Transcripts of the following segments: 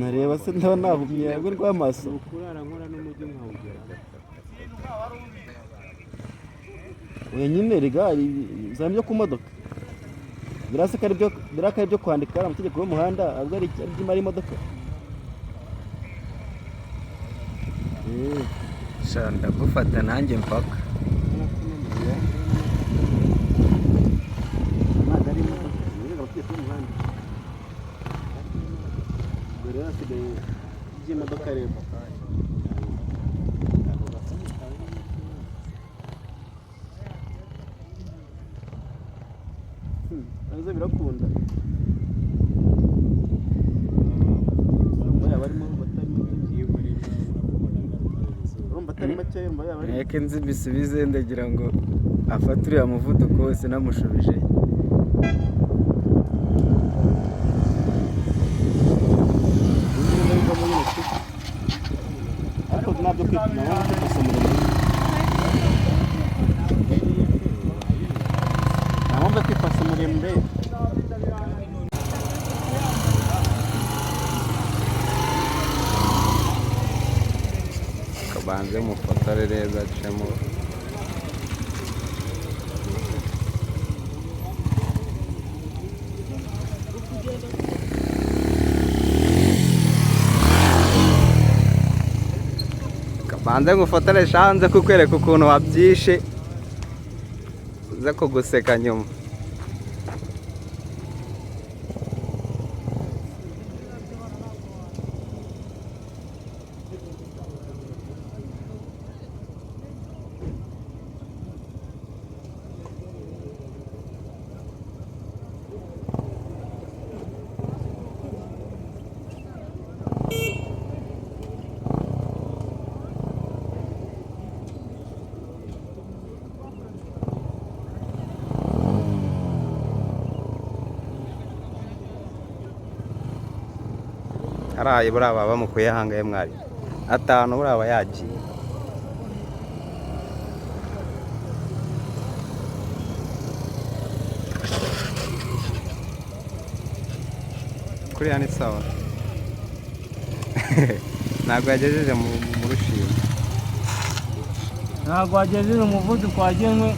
nareba se ndaba nahumye rwe rw'amaso kurara nkora n'umujyi nkawugera wenyine rigari zamye ku modoka birasa kari byo kwandika amategeko y'umuhanda abwo ari imari imodoka shanda gufata nanjye mpaka nagari imodoka niba amategeko y'umuhanda dore hasigaye by'imodoka rero nazo birakunda batari make nteke nzi bisubize ndagira ngo afate uriya muvuduko wose namushubije ariko nabyo kwipima wowe kwipasa muremure ntabwo kwipasa muremure kabanze mufotore neza acemo kabanze ngufotore shanze kukwereka ukuntu wabyishe uze kuguseka nyuma haraye buriya baba bamukuye ahangahe mwari atanu buriya aba yagiye kuriya ni sawa ntabwo yagejeje mu rushimo ntabwo wagejeje umuvuduko wagenwe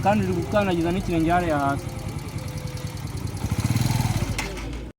kandi uri gukandagiza n'ikirenge hariya hasi